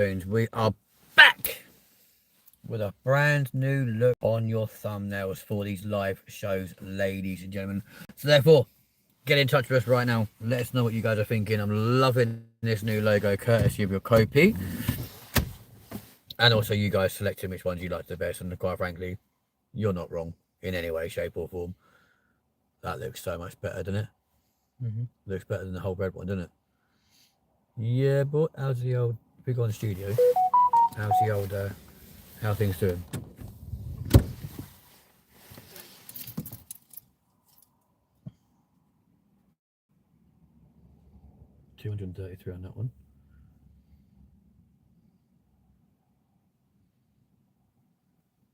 We are back with a brand new look on your thumbnails for these live shows, ladies and gentlemen. So therefore, get in touch with us right now. Let us know what you guys are thinking. I'm loving this new logo, courtesy of your copy. And also you guys selecting which ones you like the best. And quite frankly, you're not wrong in any way, shape or form. That looks so much better, doesn't it? Looks better than the whole red one, doesn't it? Yeah, but how's the old big on studio? How's the old how things doing? $233 on that one.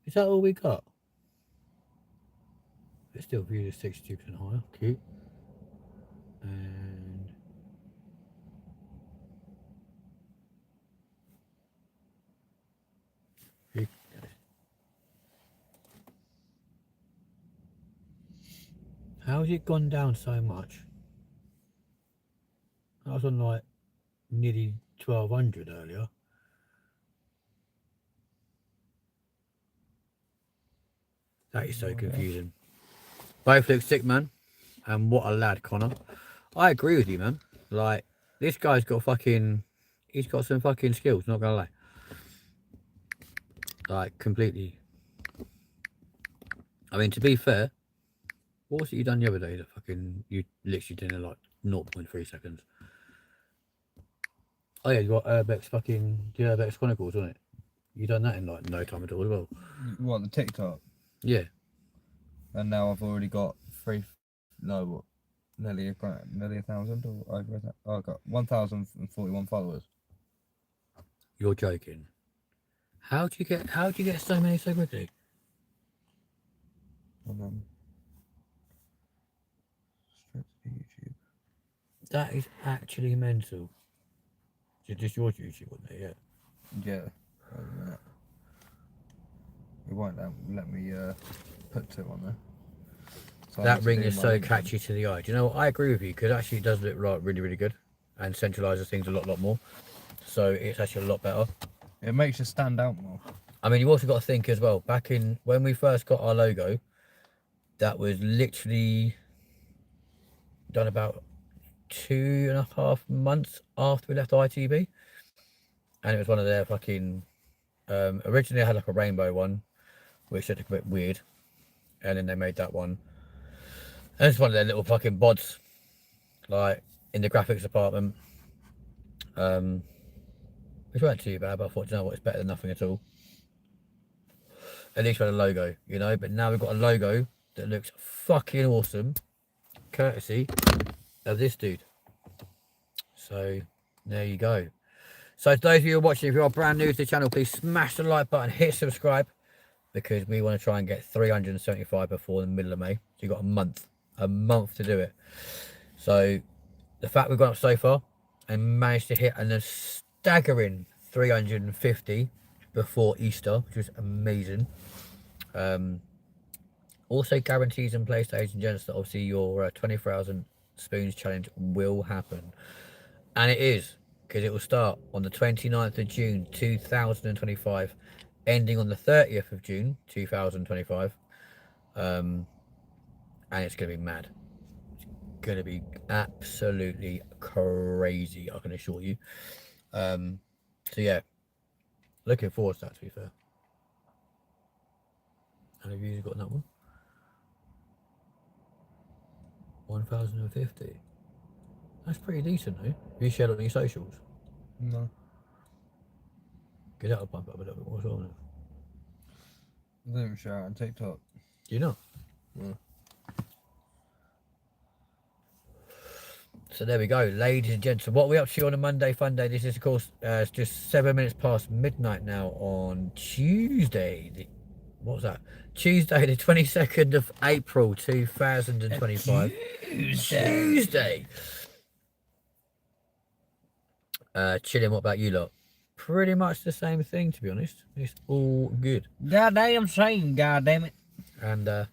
Is that all we got? It's still viewed as 62% higher. Cute. And how's it gone down so much? I was on like nearly 1200 earlier. That is so confusing. Both look sick, man. And what a lad, Connor. I agree with you, man. Like, this guy's got fucking... He's got some fucking skills, not gonna lie. Like, completely. I mean, to be fair, what was it you done the other day that fucking... You literally did in like 0.3 seconds. Oh yeah, you got Urbex fucking... The Urbex Chronicles, wasn't it? You done that in like no time at all as well. What, the TikTok? Yeah. And now I've already got nearly 1,000 or over that. Oh, I've got 1,041 followers. You're joking. How'd you get so many so quickly? And then straight to YouTube. That is actually mental. Is it just your YouTube, wasn't it? Yeah. Yeah. It won't let me put 2 on there. So that ring is so catchy to the eye. Do you know what? I agree with you, because actually it does look like really, really good and centralises things a lot more. So it's actually a lot better. It makes you stand out more. I mean, you've also got to think as well, back in when we first got our logo, that was literally done about 2.5 months after we left ITB. And it was one of their fucking... originally I had like a rainbow one, which looked a bit weird. And then they made that one. And it's one of their little fucking bods, like, in the graphics department. Which weren't too bad, but I thought, you know what, it's better than nothing at all. At least we had a logo, you know, but now we've got a logo that looks fucking awesome, courtesy of this dude. So, there you go. So, to those of you who are watching, if you are brand new to the channel, please smash the like button, hit subscribe, because we want to try and get 375 before the middle of May. So, you've got a month to do it. So, the fact we've gone up so far and managed to hit a staggering 350 before Easter, which was amazing. Also guarantees in place, ladies and gents, that obviously your 24,000 spoons challenge will happen. And it is, because it will start on the 29th of June 2025, ending on the 30th of June 2025. And it's going to be mad. It's going to be absolutely crazy, I can assure you. So yeah, looking forward to that, to be fair. How many views you got on that one? 1,050. That's pretty decent, though. Have you shared on your socials? No. Because that'll bump up a little bit more as well, I don't even share it on TikTok. Do you not? Yeah. So there we go, ladies and gents. So what are we up to on a Monday Funday? This is, of course, it's just 7 minutes past midnight now on Tuesday. What was that? Tuesday, the 22nd of April, 2025. Tuesday. Chilling. What about you lot? Pretty much the same thing, to be honest. It's all good. Goddamn shame, goddamn it. And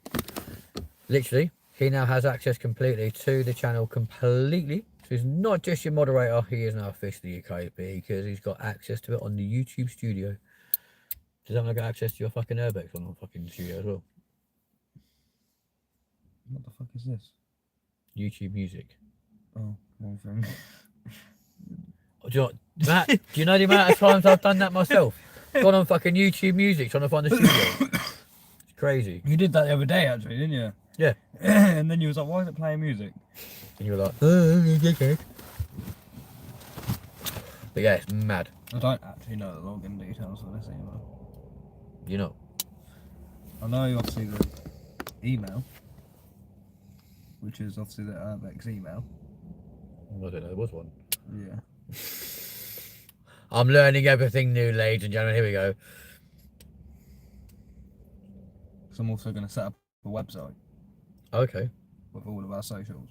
literally, he now has access completely to the channel completely So he's not just your moderator, he is now officially a KP because he's got access to it on the YouTube studio. Does that mean I got access to your fucking Urbex on the fucking studio as well? What the fuck is this? YouTube Music. Oh, one thing. Do you know, Matt, do you know the amount of times I've done that myself? Gone on fucking YouTube Music trying to find the studio. It's crazy. You did that the other day, actually, didn't you? Yeah. And then you was like, why is it playing music? And you were like, okay. But yeah, it's mad. I don't actually know the login details for this email. You know. I know obviously the email, which is obviously the Urbex email. I don't know, there was one. Yeah. I'm learning everything new, ladies and gentlemen. Here we go. So I'm also going to set up a website Okay. with all of our socials.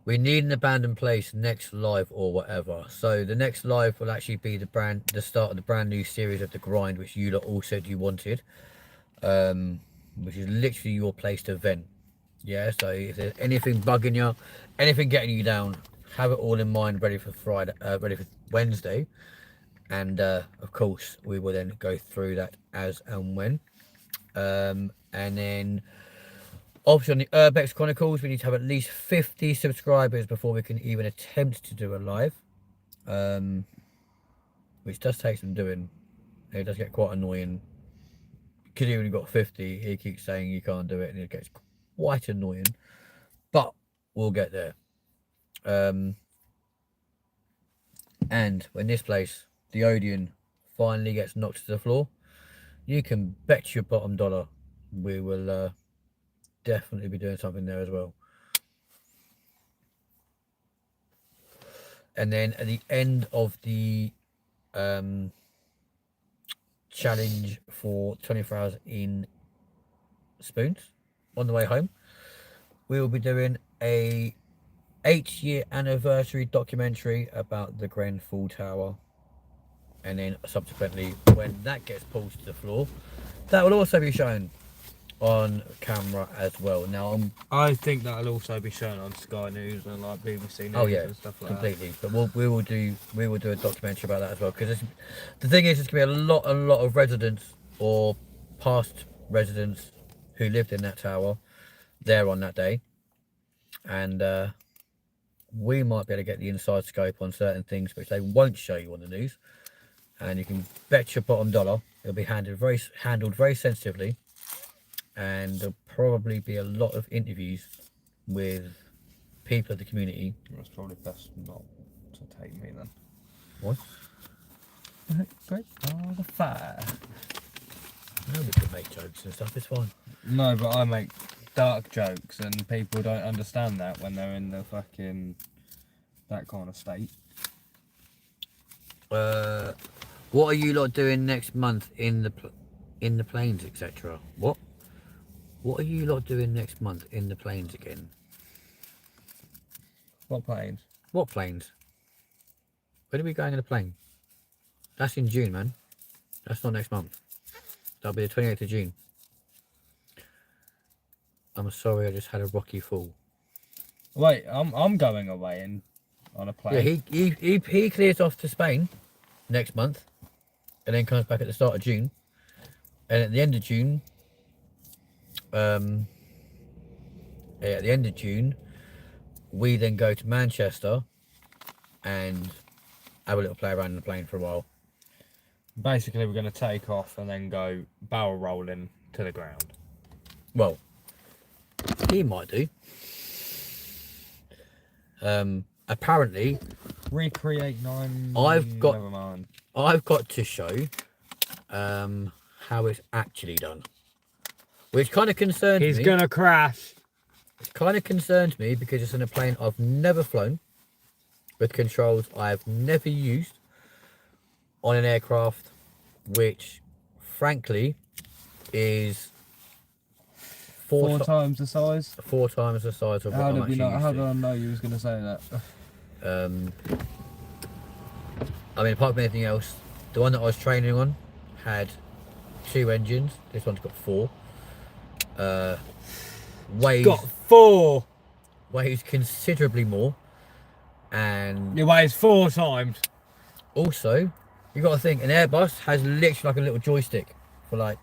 We need an abandoned place next live or whatever. So the next live will actually be the start of the brand new series of The Grind, which you lot all said you wanted. Which is literally your place to vent. Yeah, so if there's anything bugging you, anything getting you down, have it all in mind, ready for Friday, ready for Wednesday. And of course, we will then go through that as and when. And then obviously on the Urbex Chronicles, we need to have at least 50 subscribers before we can even attempt to do a live. Which does take some doing. It does get quite annoying. Because he only got 50, he keeps saying you can't do it, and it gets quite annoying. But we'll get there. And when this place, the Odeon, finally gets knocked to the floor, you can bet your bottom dollar we will definitely be doing something there as well. And then at the end of the challenge for 24 hours in Spoons, on the way home, we will be doing a 8-year anniversary documentary about the Grenfell Tower. And then subsequently, when that gets pulled to the floor, that will also be shown on camera as well. Now, I think that'll also be shown on Sky News and like BBC News and stuff like completely. But we will do a documentary about that as well, because the thing is, it's gonna be a lot of residents or past residents who lived in that tower there on that day, and we might be able to get the inside scope on certain things which they won't show you on the news. And you can bet your bottom dollar it'll be handled very sensitively, and there'll probably be a lot of interviews with people of the community. It's probably best not to take me then. What? Great. Oh, the fire. No, we can make jokes and stuff, it's fine. No, but I make dark jokes and people don't understand that when they're in the fucking that kind of state. What are you lot doing next month in the plains, etc.? What are you lot doing next month in the plains again? What planes? What plains? When are we going in the plane? That's in June, man. That's not next month. That'll be the 28th of June. I'm sorry, I just had a rocky fall. Wait, I'm going away on a plane. Yeah, he clears off to Spain next month, and then comes back at the start of June, and at the end of June, we then go to Manchester and have a little play around in the plane for a while. Basically, we're going to take off and then go barrel rolling to the ground. Well, he might do. Apparently, recreate 9. Never mind. I've got to show how it's actually done, which kind of concerns me. He's gonna crash. It kind of concerns me because it's in a plane I've never flown, with controls I've never used, on an aircraft which, frankly, is four times the size. 4 times the size of what I'm actually used How to. did I know you was gonna say that? I mean, apart from anything else, the one that I was training on had 2 engines. This one's got 4. Got 4. weighs considerably more, and It weighs 4 times. also you got to think an Airbus has literally like a little joystick for like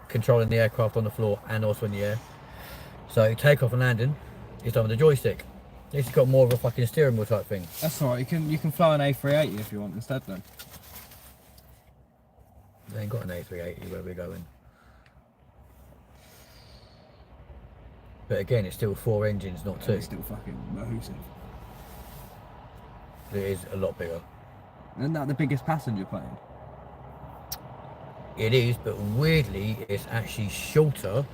controlling the aircraft on the floor and also in the air. So takeoff and landing is done with a joystick. It's got more of a fucking steering wheel type thing. That's alright. You can fly an A380 if you want instead then. They ain't got an A380 where we're going. But again, it's still 4 engines, not 2. It's still fucking massive. It is a lot bigger. Isn't that the biggest passenger plane? It is, but weirdly, it's actually shorter.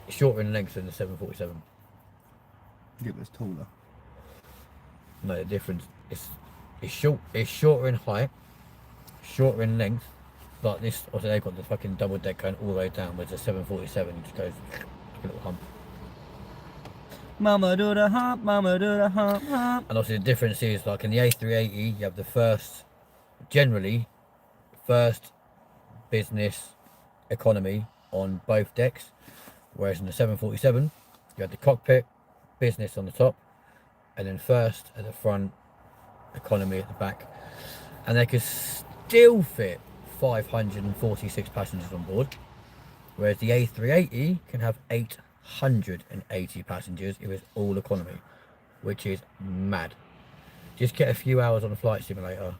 Shorter in length than the 747. Yeah, but it's taller. No, the difference is it's shorter in height, shorter in length, but this also they've got the fucking double deck going all the way down, whereas the 747 just goes like a little hump. Mama do the hump, mama do the hump, hump. And obviously the difference is like in the A380 you have the first business economy on both decks, whereas in the 747 you have the cockpit business on the top and then first at the front, economy at the back, and they could still fit 546 passengers on board, whereas the A380 can have 880 passengers if it's all economy, which is mad. Just get a few hours on a flight simulator.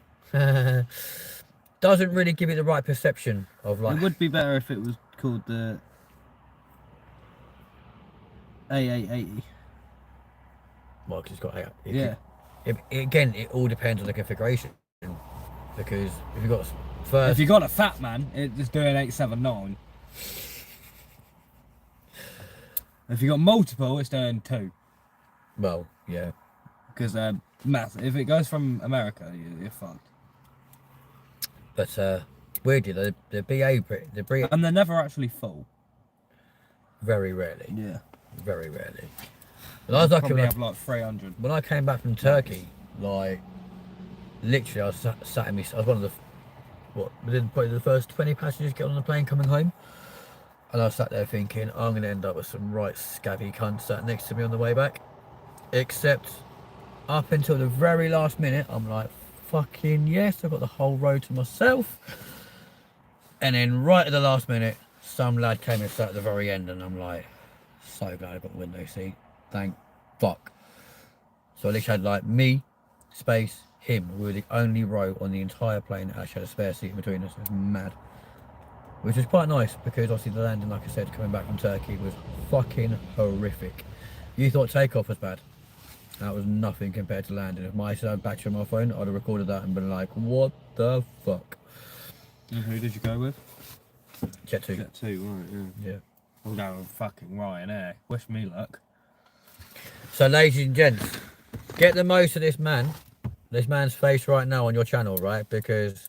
Doesn't really give you the right perception of like. It would be better if it was called the A880. Well, 'cause it's got Yeah. again, it all depends on the configuration, because if you got first, If you got a fat man, it's doing 879. If you got multiple, it's doing 2. well, yeah, Because they're massive. If it goes from America, you're fucked. but weirdly the BA And they're never actually full. very rarely, Yeah. very rarely. But I was lucky Probably when have like 300. when I came back from Turkey, like literally I was sat in me. I was one of probably the first 20 passengers get on the plane coming home, and I was sat there thinking I'm going to end up with some right scabby cunts sat next to me on the way back. Except up until the very last minute, I'm like, fucking yes, I've got the whole row to myself. And then right at the last minute, some lad came and sat at the very end, and I'm like, so glad I got the window seat. Thank fuck. So I literally had like me, space, him. We were the only row on the entire plane that actually had a spare seat in between us. It was mad. Which was quite nice because obviously the landing, like I said, coming back from Turkey was fucking horrific. You thought takeoff was bad. That was nothing compared to landing. If my battery on my phone, I'd have recorded that and been like, what the fuck? And who did you go with? Jet 2. Jet 2, right, yeah. Yeah. I'm going with fucking Ryanair. Wish me luck. So ladies and gents, get the most of this man's face right now on your channel, right? Because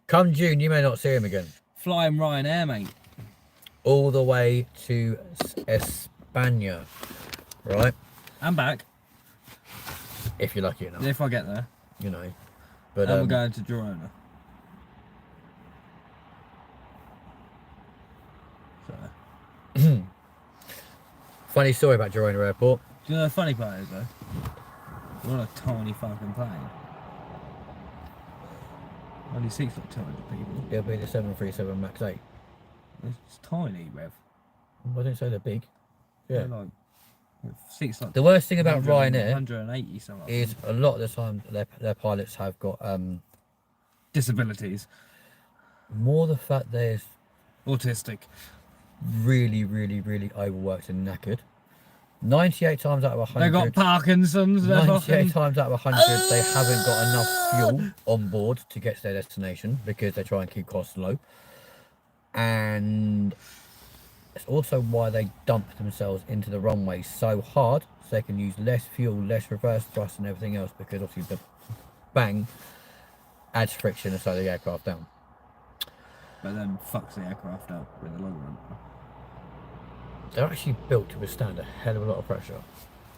come June, you may not see him again. Flying Ryanair, mate. All the way to España, right? I'm back. If you're lucky enough, If I get there. you know. But And we're going to Girona. So. funny story about Girona Airport. Do you know the funny part is though? We're on a tiny fucking plane. Only seats like 200 people. It'll be the 737 MAX 8. It's tiny, Rev. I didn't say they're big. Yeah. They're like, seats like The worst thing about 100, Ryanair 180 something. is a lot of the time their pilots have got Disabilities. more the fact they're Autistic. really, really, really overworked and knackered. 98 times out of 100. They got Parkinson's. 98 times out of 100, they haven't got enough fuel on board to get to their destination because they try and keep costs low. And it's also why they dump themselves into the runway so hard so they can use less fuel, less reverse thrust and everything else, because obviously the bang adds friction and slows the aircraft down. But then fucks the aircraft up in the long run. They're actually built to withstand a hell of a lot of pressure.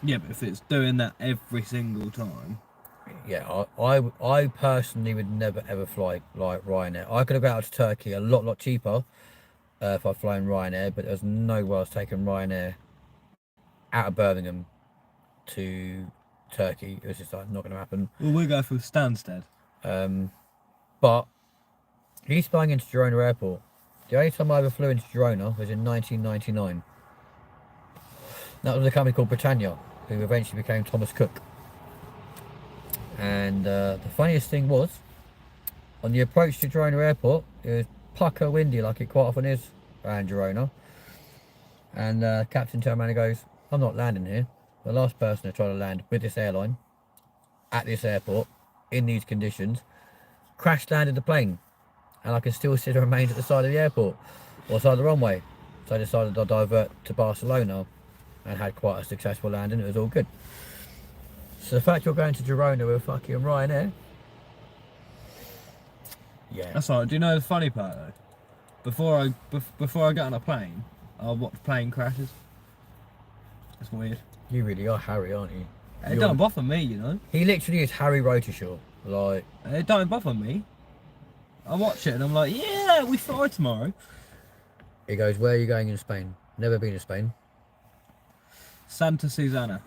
Yeah, but if it's doing that every single time. Yeah, I personally would never ever fly like Ryanair. I could have got out to Turkey a lot cheaper if I'd flown Ryanair, but there was no way I was taking Ryanair out of Birmingham to Turkey. It was just like not going to happen. Well, we go through Stansted. But he's flying into Girona Airport. The only time I ever flew into Girona was in 1999. That was a company called Britannia, who eventually became Thomas Cook. And the funniest thing was, on the approach to Girona Airport, it was pucker windy like it quite often is around Girona. And Captain turned around and goes, I'm not landing here. The last person to try to land with this airline at this airport in these conditions crash landed the plane, and I can still see the remains at the side of the airport or side of the runway. So I decided to divert to Barcelona and had quite a successful landing. It was all good. So the fact you're going to Girona with fucking Ryanair, yeah. That's all right. Do you know the funny part though? Before I get on a plane, I'll watch plane crashes. It's weird. You really are Harry, aren't you? It don't bother me, you know. He literally is Harry Rotershaw. Like, it don't bother me. I watch it and I'm like, yeah, we fly tomorrow. He goes, where are you going in Spain? Never been to Spain. Santa Susana.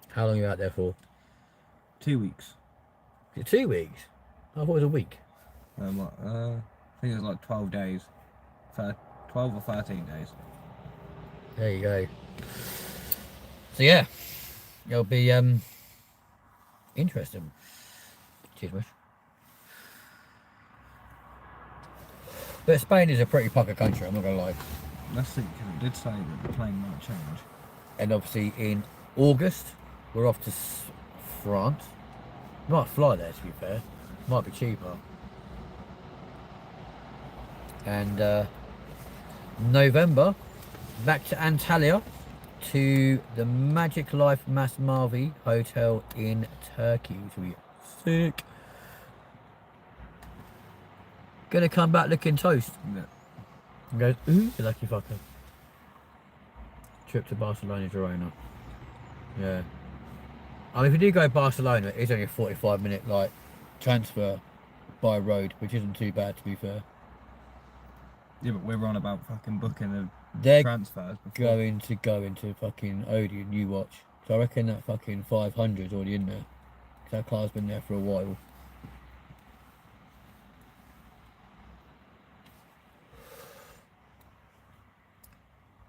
How long are you out there for? 2 weeks. Is it 2 weeks? I thought it was a week. I think it was like 12 days. 12 or 13 days. There you go. So yeah, it'll be interesting. Cheers, Wish. But Spain is a pretty pucker country, I'm not gonna lie. Let's see, because it did say that the plane might change. And obviously in August, we're off to France. Might fly there, to be fair. Might be cheaper. And November, back to Antalya, to the Magic Life Masmavi Hotel in Turkey, which will be sick. Gonna come back looking toast. Yeah. And goes, ooh, you lucky fucker. Trip to Barcelona, Girona. Yeah. I mean, if you do go to Barcelona, it's only a 45-minute like transfer by road, which isn't too bad, to be fair. Yeah, but we're on about fucking booking They're transfers before. going to go into fucking Odeon, you watch. So I reckon that fucking 500's already in there. 'Cause that car's been there for a while.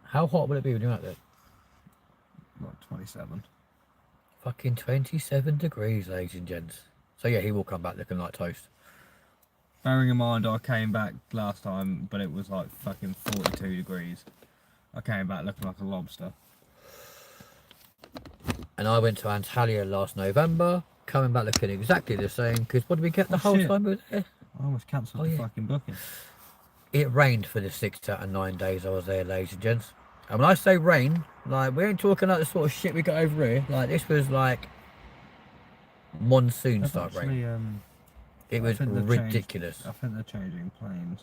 How hot would it be when you're out there? Like 27. Fucking 27 degrees, ladies and gents. So yeah, he will come back looking like toast. Bearing in mind I came back last time, but it was like fucking 42 degrees. I came back looking like a lobster. And I went to Antalya last November, coming back looking exactly the same, because what did we get the whole shit. time we were there? I almost cancelled the fucking booking. It rained for the 6 out of 9 days I was there, ladies and gents. And when I say rain, like, we ain't talking like the sort of shit we got over here. Like, this was like monsoon start rain. It was ridiculous. I think they're changing planes.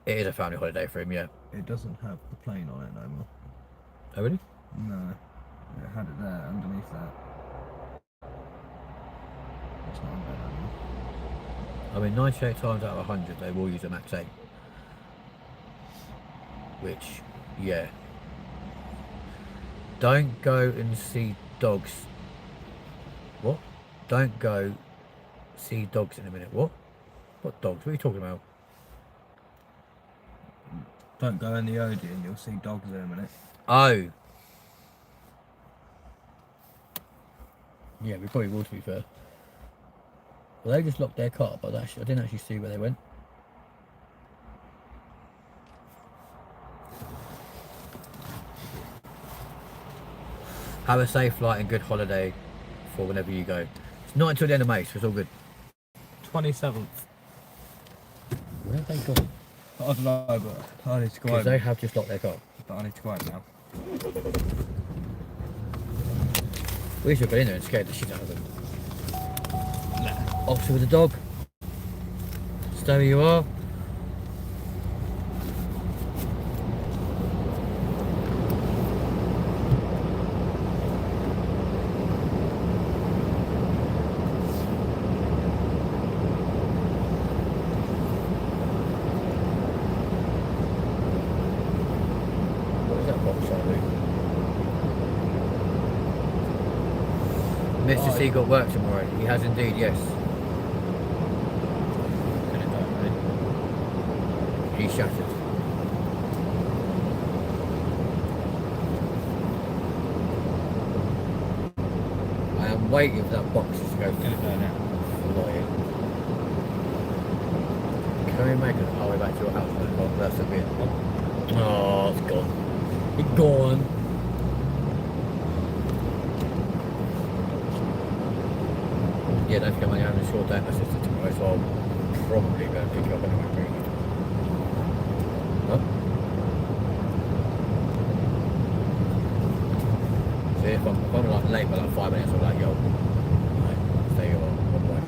It is a family holiday for him, yeah. It doesn't have the plane on it no more. Oh, really? No. It had it there underneath that. It's not on there anymore. I mean, 98 times out of 100, they will use a Max 8. Which, yeah. Don't go and see dogs. What? Don't go see dogs in a minute. What? What dogs? What are you talking about? Don't go in the Odeon, you'll see dogs in a minute. Oh. Yeah, we probably will, to be fair. Well, they just locked their car, but I didn't actually see where they went. Have a safe flight and good holiday for whenever you go. It's not until the end of May, so it's all good. 27th. Where have they gone? I don't know, but I need to go Because home. they have just locked their car. But I need to go home now. We should have been in there and scared the shit out of them. Nah. Officer with a dog. Stay where you are. Mr. C got work tomorrow. He has indeed, yes. Gonna go, mate. He's shattered. I am waiting for that box to go Gonna go now. flying. Can we make it all the way back to your house? Oh, that's a bit. Oh, it's gone. It's gone. Yeah, don't forget I'm only having a short day with my sister tomorrow, so I'll probably go and pick you up anyway. Bring you. Huh? See, if I'm like late by like 5 minutes, I'm like, yo, like, stay on way.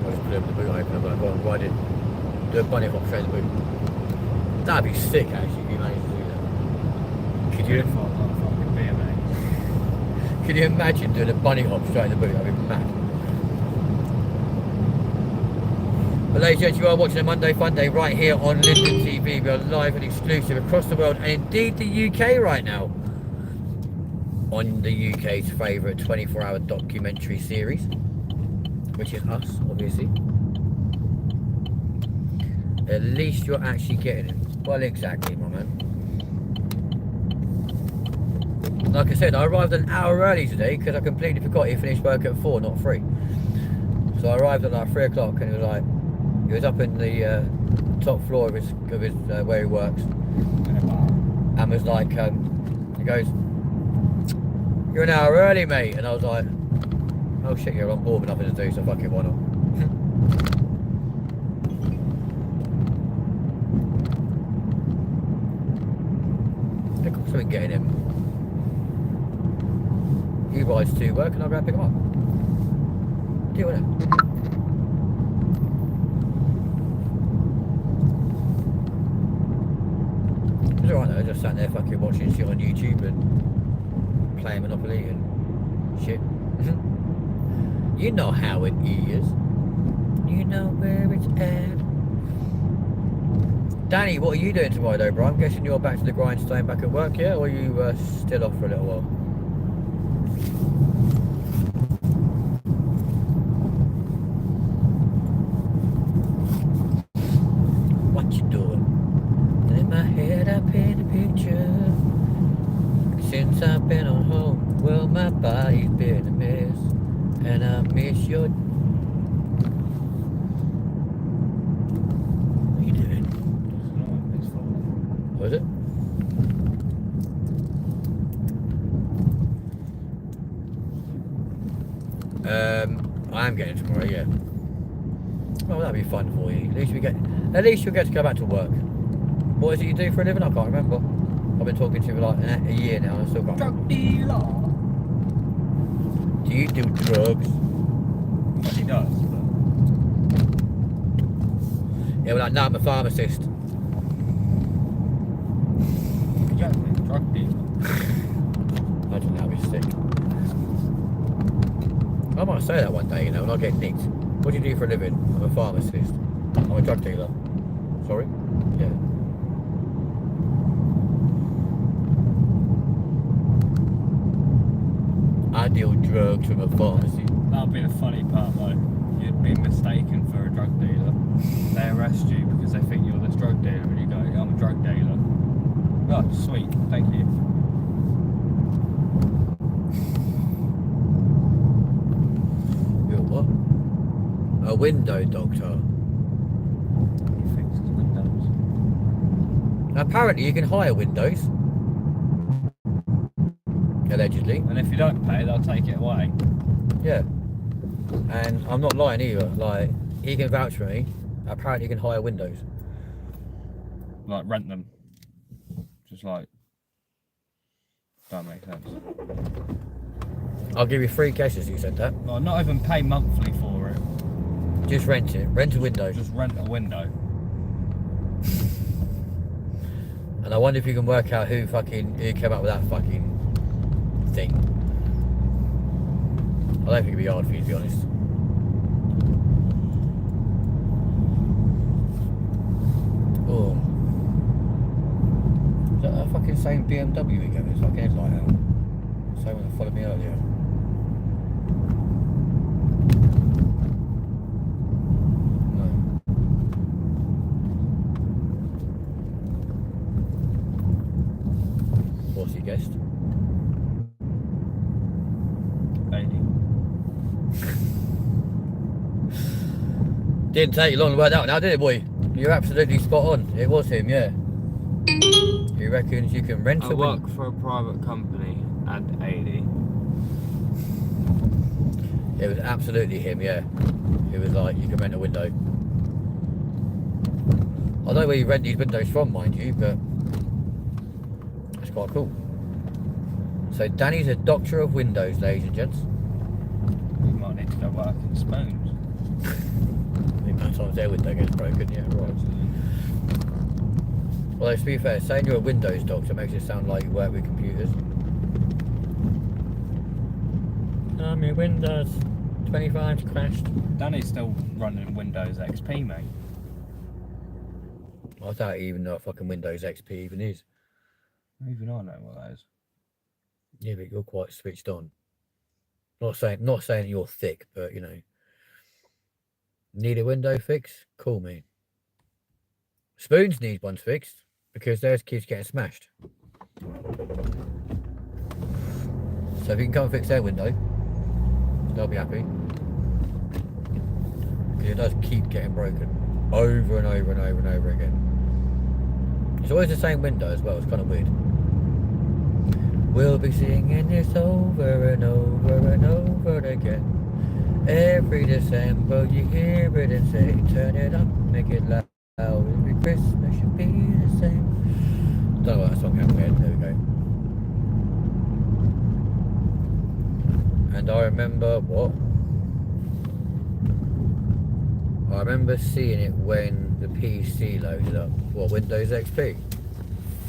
I'll just put it in the boot, open up, like, go and ride it. Do a bunny hop straight in the boot. That'd be sick, actually, if you managed to do that. Could you? Can you imagine doing a bunny hop straight in the boot? That'd be mad. But ladies and gents, you are watching a Monday Funday right here on Linden TV. We are live and exclusive across the world and indeed the UK right now on the UK's favourite 24-hour documentary series, which is us, obviously. At least you're actually getting it. Well, exactly, my man. Like I said, I arrived an hour early today because I completely forgot he finished work at 4, not 3. So I arrived at like 3 o'clock and he was up in the top floor of his where he works, and was like, he goes, "You're an hour early, mate," and I was like, "Oh shit, you're on board with nothing to do, so fuck it, why not?" Of course I've been getting him. He rides to work and I'll go and pick him up. Deal with it. It's alright though, I just sat there fucking watching shit on YouTube and playing Monopoly and shit. You know how it is. You know where it's at. Danny, what are you doing tomorrow though, bro? I'm guessing you're back to the grindstone back at work, yeah? Or are you still off for a little while? What you doing? In my head I paint a picture. Since I've been on home, well my body's been a mess. And I miss your... What are you doing? Was it? I am getting tomorrow, yeah. Well, that'd be fun for you. At least you'll get to go back to work. What is it you do for a living? I can't remember. I've been talking to you for like a year now and I still can't remember. Drug dealer. Do you do drugs? Well, he does, but... Yeah, well, like, no, I'm a pharmacist. Exactly, drug dealer. I don't know, I'll be sick. I might say that one day, you know, when I get nicked. What do you do for a living? I'm a pharmacist. I'm a drug dealer. Sorry? Yeah. I deal drugs from a pharmacy. That'll be the funny part though. You'd be mistaken for a drug dealer. They arrest you because they think you're this drug dealer and you go, I'm a drug dealer. Oh, sweet, thank you. You're what? A window doctor. He fixes windows. Apparently you can hire windows. Allegedly. And if you don't pay, they'll take it away. Yeah. And I'm not lying either. Like, he can vouch for me. Apparently you can hire windows. Like, rent them. Just like... Don't make sense. I'll give you 3 guesses you said that. Well, not even pay monthly for it. Just rent it. Rent a window. Just rent a window. And I wonder if you can work out who came up with that fucking thing. I don't think it'd be hard for you, to be honest. Oh. Is that a fucking same BMW again? It's fucking headlight out. Same one that followed me earlier. No. What's he guessed? 80. Didn't take you long to work that one out, did it, boy? You're absolutely spot on. It was him, yeah. He reckons you can rent I a work window. for a private company and 80. It was absolutely him, yeah. It was like, you can rent a window. I don't know where you rent these windows from, mind you, but it's quite cool. So Danny's a doctor of windows, ladies and gents. You might need to go work in Spoons. The amount of times their window gets broken, yeah, right. Although to be fair, saying you're a Windows doctor makes it sound like you work with computers. My Windows 25's crashed. Danny's still running Windows XP, mate. I don't even know what fucking Windows XP even is. Even I know what that is. Yeah, but you're quite switched on. Not saying you're thick, but you know. Need a window fix? Call me. Spoons need one fixed because theirs keeps getting smashed. So if you can come and fix their window, they'll be happy. Because it does keep getting broken over and over and over and over again. It's always the same window as well. It's kind of weird. We'll be singing this over and over and over again. Every December you hear it and say, turn it up, make it loud. Every Christmas should be the same. Don't know what that song has in my head. There we go. And I remember what? I remember seeing it when the PC loaded up. What, Windows XP?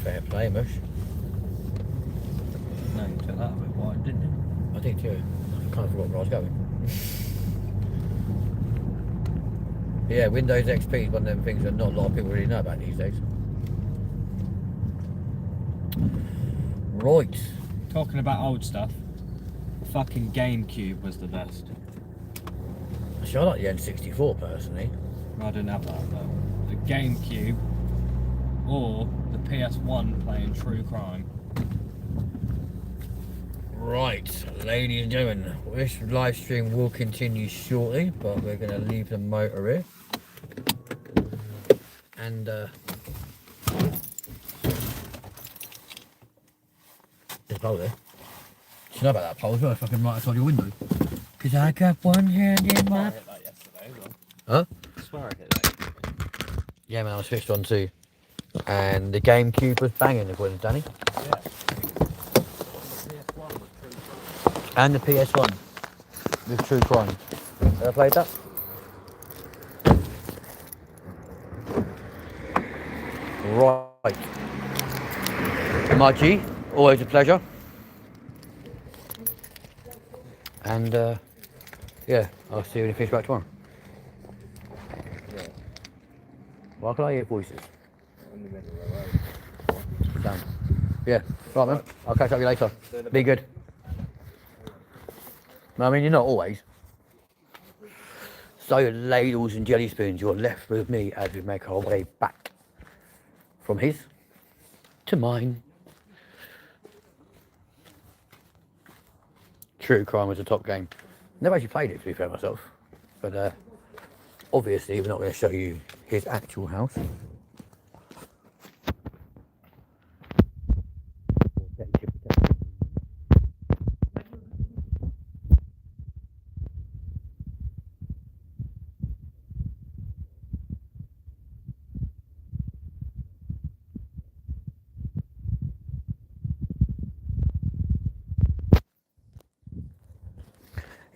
Fair play, mush. No, you took that a bit wide, didn't you? I did too. I kind of forgot where I was going. Yeah, Windows XP is one of them things that not a lot of people really know about these days. Right. Talking about old stuff, fucking GameCube was the best. Actually, I like the N64 personally. I didn't have that though. The GameCube or the PS1 playing True Crime. Right, ladies and gentlemen, this live stream will continue shortly, but we're going to leave the motor here. And there's a pole there. You know about that pole as well, if I can right outside your window. Because I got one hand in my... I hit that yesterday as well. Huh? I swear I hit that yesterday. Yeah man, I switched on too. And the GameCube was banging according to Danny. Yeah. And the PS1 with True Crime. Ever played that? Right. Mudgy, always a pleasure. And yeah, I'll see you when you finish back tomorrow. Yeah. Why can I hear voices? In the middle of the road. Sound. Yeah, right man. I'll catch up with you later. Be good. I mean, you're not always. So, ladles and jelly spoons, you're left with me as we make our way back from his to mine. True Crime was a top game. Never actually played it, to be fair myself. But obviously, we're not going to show you his actual house.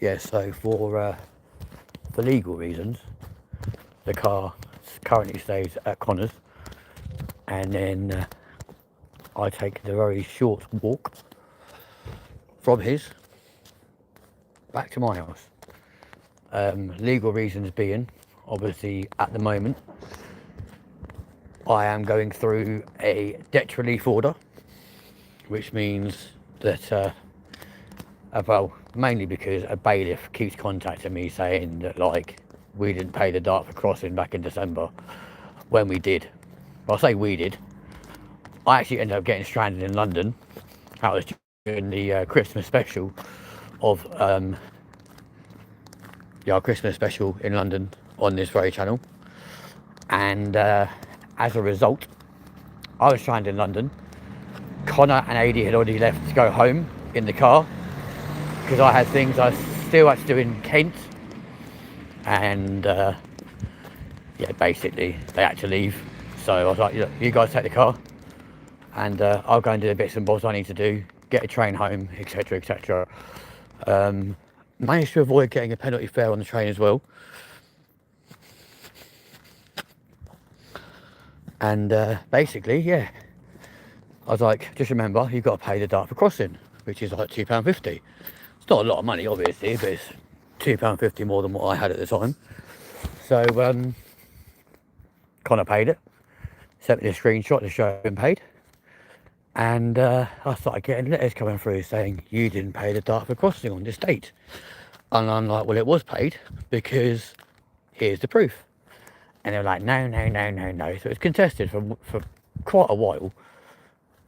Yeah, so for legal reasons, the car currently stays at Connor's, and then I take the very short walk from his back to my house. Legal reasons being, obviously at the moment, I am going through a debt relief order, which means that Well, mainly because a bailiff keeps contacting me saying that, like, we didn't pay the Dartford crossing back in December, when we did. Well, I say we did. I actually ended up getting stranded in London. That was during the Christmas special of our Christmas special in London on this very channel. And as a result, I was stranded in London. Connor and AD had already left to go home in the car because I had things I still had to do in Kent. And yeah, basically they had to leave. So I was like, look, you guys take the car and I'll go and do the bits and bobs I need to do, get a train home, etc, etc. Managed to avoid getting a penalty fare on the train as well. And basically, yeah, I was like, just remember, you've got to pay the Dartford crossing, which is like £2.50. It's not a lot of money, obviously, but it's £2.50 more than what I had at the time. So Connor paid it, sent me a screenshot to show I'd been paid. And I started getting letters coming through saying, you didn't pay the Dartford crossing on this date. And I'm like, well, it was paid because here's the proof. And they were like, no, no, no, no, no. So it was contested for quite a while.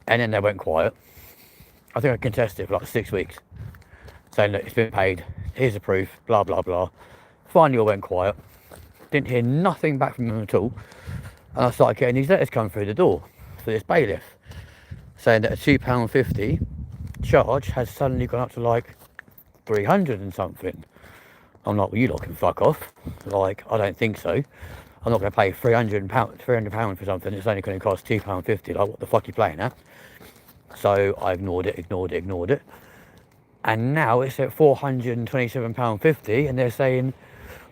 And then they went quiet. I think I contested for like 6 weeks. Saying, look, it's been paid. Here's the proof, blah, blah, blah. Finally all went quiet. Didn't hear nothing back from them at all. And I started getting these letters come through the door for this bailiff, saying that a £2.50 charge has suddenly gone up to like 300 and something. I'm like, well, you lot can fuck off. Like, I don't think so. I'm not going to pay £300 for something that's only going to cost £2.50. Like, what the fuck are you playing at? So I ignored it. And now it's at £427.50, and they're saying,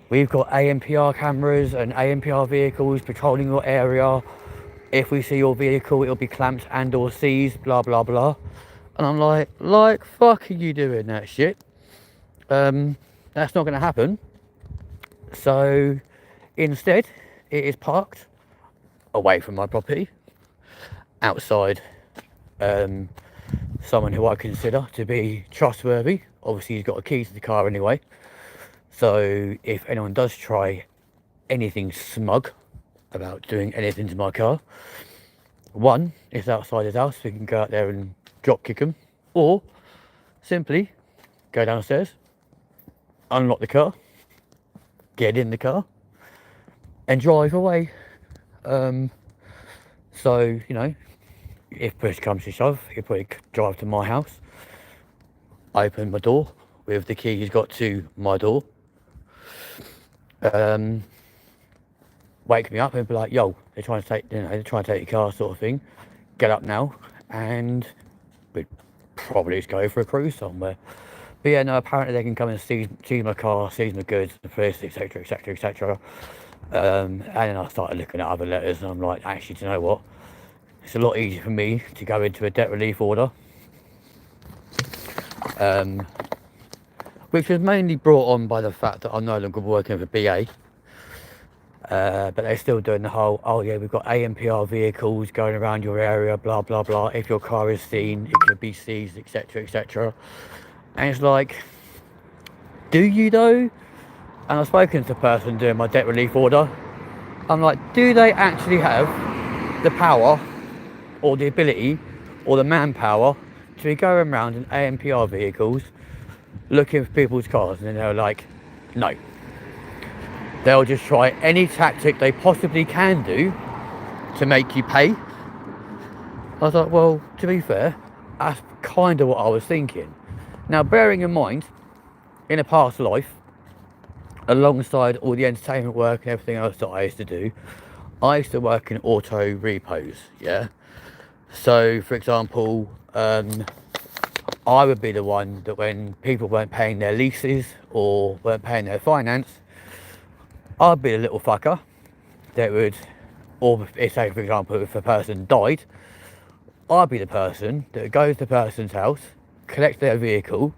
we've got ANPR cameras and ANPR vehicles patrolling your area. If we see your vehicle, it'll be clamped and or seized, blah, blah, blah. And I'm like, fuck are you doing that shit? That's not going to happen. So instead, it is parked away from my property, outside someone who I consider to be trustworthy. Obviously, he's got a key to the car anyway. So if anyone does try anything smug about doing anything to my car, one, it's outside his house, we can go out there and drop kick him, or simply go downstairs, unlock the car, get in the car and drive away. So, you know, if push comes to shove, he'll probably drive to my house, open my door with the key he's got to my door, wake me up and be like, yo, they're trying to take your car, sort of thing, get up now, and we'd probably just go for a cruise somewhere. But yeah, no, apparently they can come and seize my car, seize my goods, the police, etc, etc, etc. And then I started looking at other letters, and I'm like, actually, do you know what, it's a lot easier for me to go into a debt relief order, which was mainly brought on by the fact that I'm no longer working for BA. But they're still doing the whole, oh yeah, we've got ANPR vehicles going around your area, blah, blah, blah. If your car is seen, it could be seized, etc, etc. And it's like, do you though? And I've spoken to the person doing my debt relief order. I'm like, do they actually have the power or the ability or the manpower to be going around in ANPR vehicles looking for people's cars? And then they're like, no. They'll just try any tactic they possibly can do to make you pay. I was like, well, to be fair, that's kind of what I was thinking. Now, bearing in mind, in a past life, alongside all the entertainment work and everything else that I used to do, I used to work in auto repos, yeah? So, for example, I would be the one that when people weren't paying their leases or weren't paying their finance, I'd be the little fucker that would, or say for example, if a person died, I'd be the person that goes to the person's house, collects their vehicle,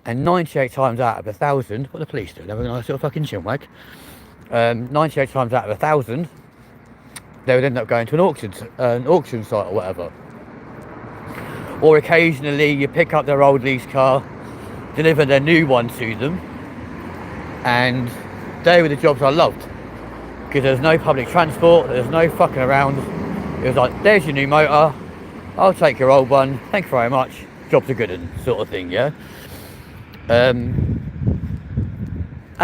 and 98 times out of 1,000, what the police do, they're a nice little fucking chinwag, 98 times out of 1,000, they would end up going to an auction site or whatever. Or occasionally you pick up their old lease car deliver their new one to them, and they were the jobs I loved because there's no public transport, there's no fucking around. It was like, there's your new motor, I'll take your old one, thank you very much, jobs are good and sort of thing, yeah. I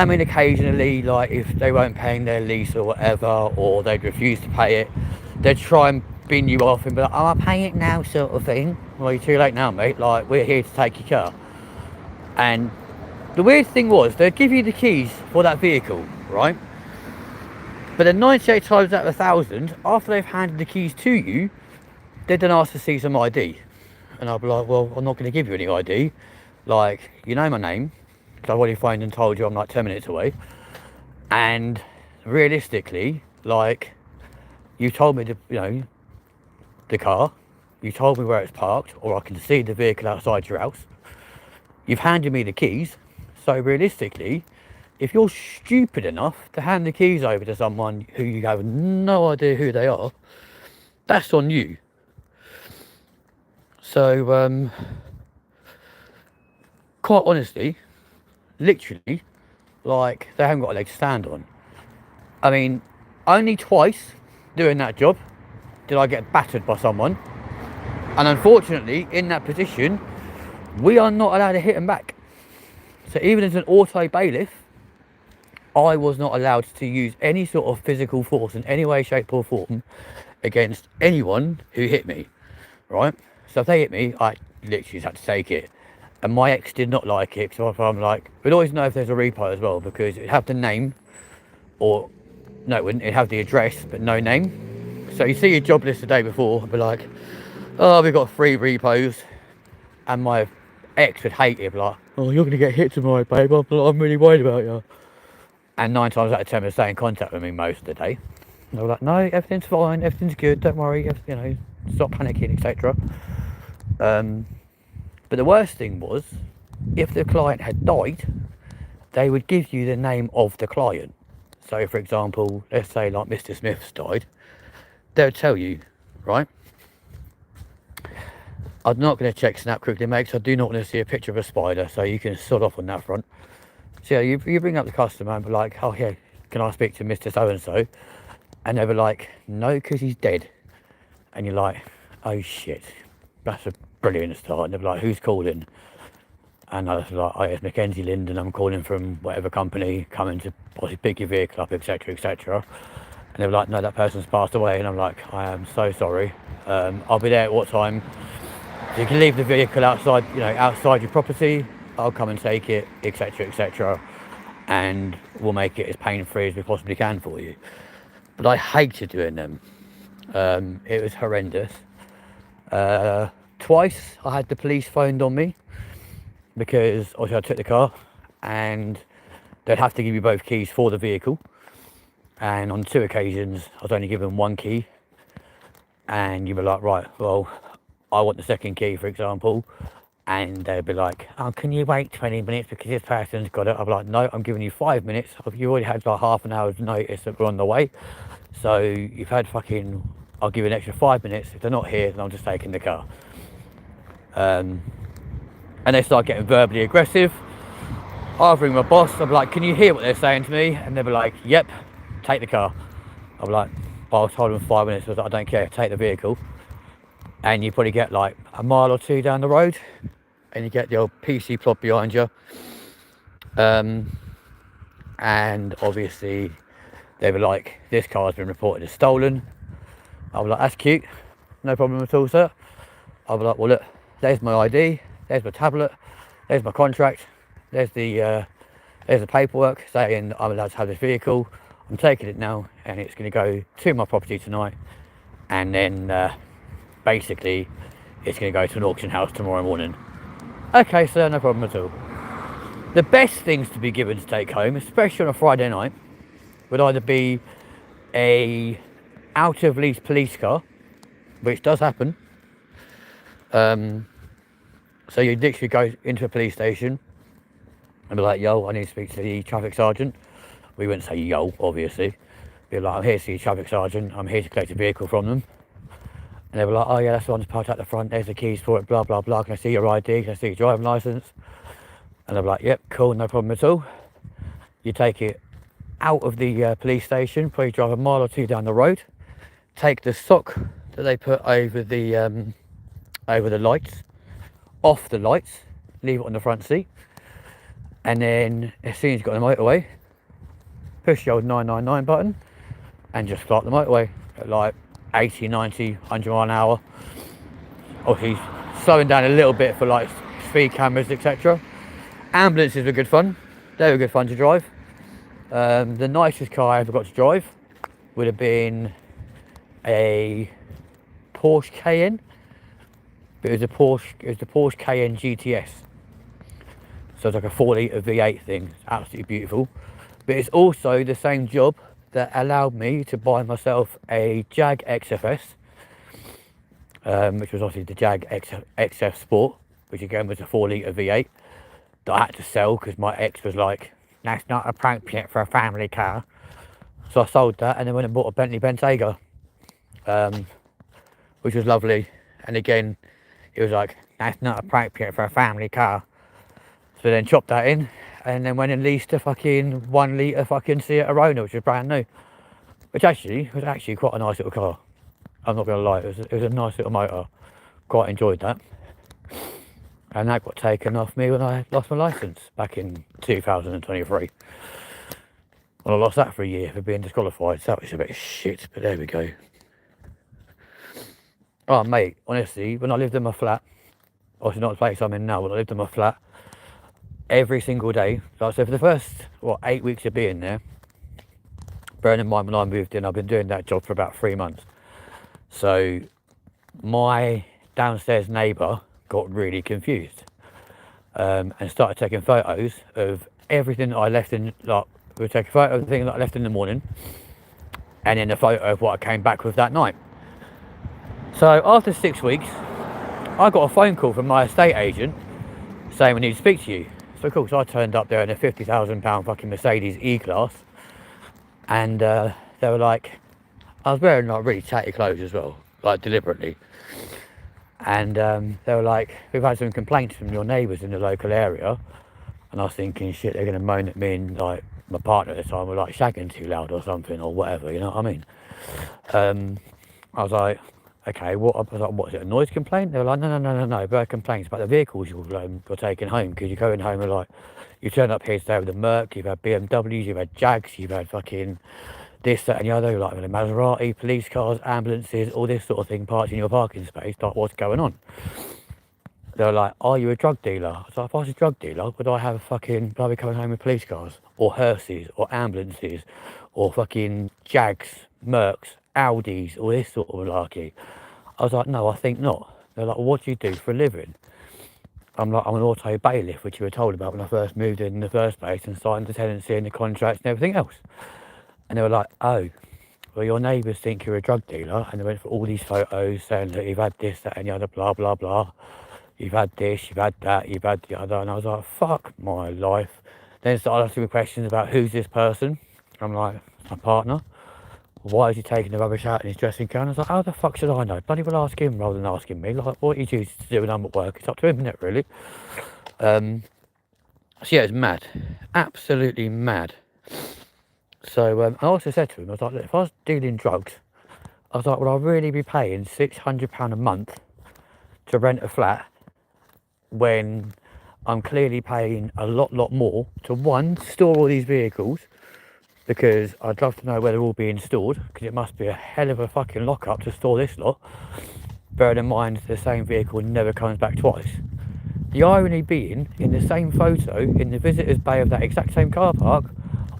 mean, occasionally, like if they weren't paying their lease or whatever, or they'd refuse to pay it, they'd try and bin you off and be like, oh, I'll pay it now, sort of thing. Well, you're too late now, mate, like we're here to take your car. And the weird thing was, they'd give you the keys for that vehicle, right? But then 98 times out of 1,000, after they've handed the keys to you, they'd then ask to see some ID. And I'd be like, well, I'm not going to give you any ID. Like, you know my name, because I've already phoned and told you I'm like 10 minutes away. And realistically, like, you told me the car, you told me where it's parked, or I can see the vehicle outside your house. You've handed me the keys, so realistically, if you're stupid enough to hand the keys over to someone who you have no idea who they are, that's on you. So, quite honestly, literally, like, they haven't got a leg to stand on. I mean, only twice doing that job did I get battered by someone. And unfortunately, in that position, we are not allowed to hit them back. So even as an auto bailiff, I was not allowed to use any sort of physical force in any way, shape or form against anyone who hit me, right? So if they hit me, I literally just had to take it. And my ex did not like it, so I'm like, we'd always know if there's a repo as well, because it'd have the name, or, no it wouldn't, it'd have the address, but no name. So you see your job list the day before, and be like, oh, we've got 3 repos, and my ex would hate it, be like, oh, you're going to get hit tomorrow, babe, I'm really worried about you. And 9 times out of 10 would stay in contact with me most of the day. And they were like, no, everything's fine, everything's good, don't worry, stop panicking, etc. But the worst thing was, if the client had died, they would give you the name of the client. So for example, let's say like Mr. Smith's died, they would tell you, right? I'm not going to check Snap quickly, mate, because I do not want to see a picture of a spider, so you can sort off on that front. So yeah, you bring up the customer and be like, oh yeah, can I speak to Mr. So-and-so? And they were like, no, because he's dead. And you're like, oh shit, that's a brilliant start. And they're like, who's calling? And I was like, oh, it's Mackenzie Lind, and I'm calling from whatever company, coming to possibly pick your vehicle up, etc, etc. And they were like, no, that person's passed away. And I'm like, I am so sorry. I'll be there at what time? So you can leave the vehicle outside, outside your property. I'll come and take it, etc, etc. And we'll make it as pain-free as we possibly can for you. But I hated doing them. It was horrendous. Twice I had the police phoned on me, because obviously I took the car, and they'd have to give you both keys for the vehicle. And on 2 occasions, I was only given 1 key. And you were like, right, well, I want the second key, for example. And they'd be like, oh, can you wait 20 minutes because this person's got it? I'd be like, no, I'm giving you 5 minutes. You already had like half an hour's notice that we're on the way. So you've had I'll give you an extra 5 minutes. If they're not here, then I'm just taking the car. And they start getting verbally aggressive. I'll ring my boss. I'll be like, can you hear what they're saying to me? And they'll be like, yep, take the car. I'll be like, I was told them 5 minutes. I was like, I don't care, take the vehicle. And you probably get like a mile or 2 down the road, and you get the old PC plot behind you. And obviously they were like, this car's been reported as stolen. I was like, that's cute, no problem at all, sir. I was like, well look, there's my ID, there's my tablet, there's my contract, there's the paperwork saying I'm allowed to have this vehicle. I'm taking it now, and it's going to go to my property tonight, and then basically it's going to go to an auction house tomorrow morning. Okay, sir, no problem at all. The best things to be given to take home, especially on a Friday night, would either be a out of lease police car, which does happen. So you literally go into a police station and be like, yo, I need to speak to the traffic sergeant. We wouldn't say yo, obviously. Be like, I'm here to see the traffic sergeant, I'm here to collect a vehicle from them. And they were like, oh yeah, that's the one that's parked at the front, there's the keys for it, blah blah blah, can I see your ID, can I see your driving licence? And I'm like, yep, cool, no problem at all. You take it out of the police station, probably drive a mile or two down the road, take the sock that they put over the lights, off the lights, leave it on the front seat, and then as soon as you got on the motorway, push the old 999 button and just start the motorway at like 80, 90, 100 mile an hour. Obviously slowing down a little bit for like speed cameras, etc. Ambulances were good fun. They were good fun to drive. The nicest car I ever got to drive would have been a Porsche Cayenne. But it was the Porsche Cayenne GTS. So it's like a 4-litre V8 thing. It's absolutely beautiful. But it's also the same job that allowed me to buy myself a Jag XFS, which was obviously the Jag XF Sport, which again was a 4-litre V8 that I had to sell because my ex was like, that's not appropriate for a family car. So I sold that and then went and bought a Bentley Bentayga, which was lovely. And again, it was like, that's not appropriate for a family car. So then chopped that in and then went and leased a fucking 1-litre fucking Seat Arona, which was brand new. Which actually was quite a nice little car. I'm not gonna lie, it was a nice little motor. Quite enjoyed that. And that got taken off me when I lost my licence back in 2023. Well, I lost that for a year for being disqualified, so that was a bit of shit, but there we go. Oh mate, honestly, when I lived in my flat, obviously not the place I'm in now, but I lived in my flat, every single day, like I said, for the first, 8 weeks of being there, bearing in mind when I moved in, I've been doing that job for about 3 months. So my downstairs neighbour got really confused and started taking photos of everything that I left in, like, we would take a photo of the thing that I left in the morning and then a photo of what I came back with that night. So after 6 weeks, I got a phone call from my estate agent saying we need to speak to you. So of course I turned up there in a £50,000 fucking Mercedes E-Class, and they were like, I was wearing like really tatty clothes as well, like deliberately. And they were like, we've had some complaints from your neighbours in the local area. And I was thinking, shit, they're going to moan at me and like my partner at the time were like shagging too loud or something or whatever, you know what I mean? I was like, okay, what is it, a noise complaint? They were like, no, but complaints about the vehicles you're taking home, because you're going home and like, you turn up here today with a Merc, you've had BMWs, you've had Jags, you've had fucking this, that and the other, like with a Maserati, police cars, ambulances, all this sort of thing parked in your parking space, like what's going on? They were like, are you a drug dealer? I was like, if I was a drug dealer, would I be coming home with police cars, or hearses, or ambulances, or fucking Jags, Mercs, Audis, all this sort of malarkey? I was like, no, I think not. They're like, well, what do you do for a living? I'm like, I'm an auto bailiff, which you were told about when I first moved in the first place and signed the tenancy and the contracts and everything else. And they were like, oh, well, your neighbours think you're a drug dealer, and they went for all these photos saying that you've had this, that and the other, blah, blah, blah. You've had this, you've had that, you've had the other. And I was like, fuck my life. Then started asking me questions about who's this person. I'm like, it's my partner. Why is he taking the rubbish out in his dressing gown? I was like, how the fuck should I know? Bloody well ask him rather than asking me. Like, what he chooses to do when I'm at work, it's up to him, isn't it, really? So yeah, it's mad. Absolutely mad. So I also said to him, I was like, look, if I was dealing drugs, I was like, would I really be paying £600 a month to rent a flat when I'm clearly paying a lot more to, one, store all these vehicles, because I'd love to know where they're all being stored, because it must be a hell of a fucking lockup to store this lot, bearing in mind the same vehicle never comes back twice. The irony being, in the same photo, in the visitors bay of that exact same car park,